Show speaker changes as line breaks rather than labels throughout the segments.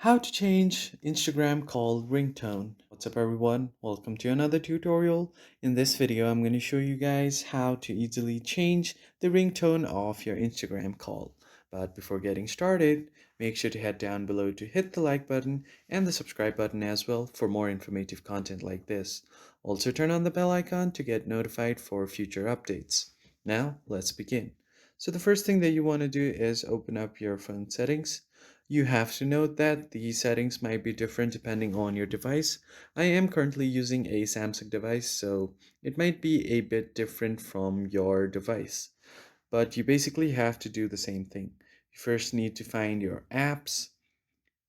How to change Instagram call ringtone. What's up everyone? Welcome to another tutorial. In this video, I'm going to show you guys how to easily change the ringtone of your Instagram call. But before getting started, make sure to head down below to hit the like button and the subscribe button as well for more informative content like this. Also turn on the bell icon to get notified for future updates. Now, let's begin. So the first thing that you want to do is open up your phone settings. You have to note that the settings might be different depending on your device. I am currently using a Samsung device, so it might be a bit different from your device. But you basically have to do the same thing. You first need to find your apps,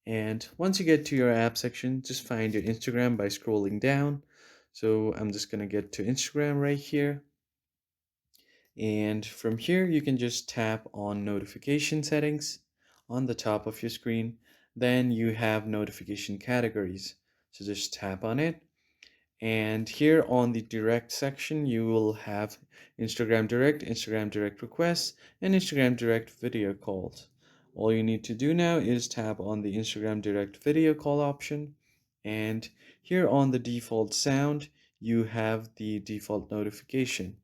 and once you get to your app section, just find your Instagram by scrolling down. So I'm just gonna get to Instagram right here. And from here, you can just tap on notification settings on the top of your screen. Then you have notification categories. So just tap on it. And here on the direct section, you will have Instagram Direct requests, and Instagram Direct video calls. All you need to do now is tap on the Instagram Direct video call option. And here on the default sound, you have the default notification.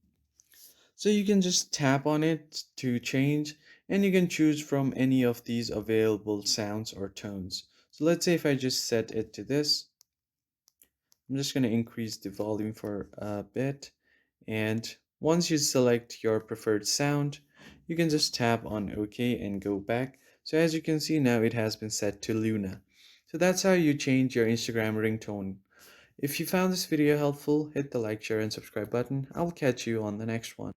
So you can just tap on it to change, and you can choose from any of these available sounds or tones. So let's say if I just set it to this, I'm just going to increase the volume for a bit. And once you select your preferred sound, you can just tap on OK and go back. So as you can see now, it has been set to Luna. So that's how you change your Instagram ringtone. If you found this video helpful, hit the like, share, and subscribe button. I'll catch you on the next one.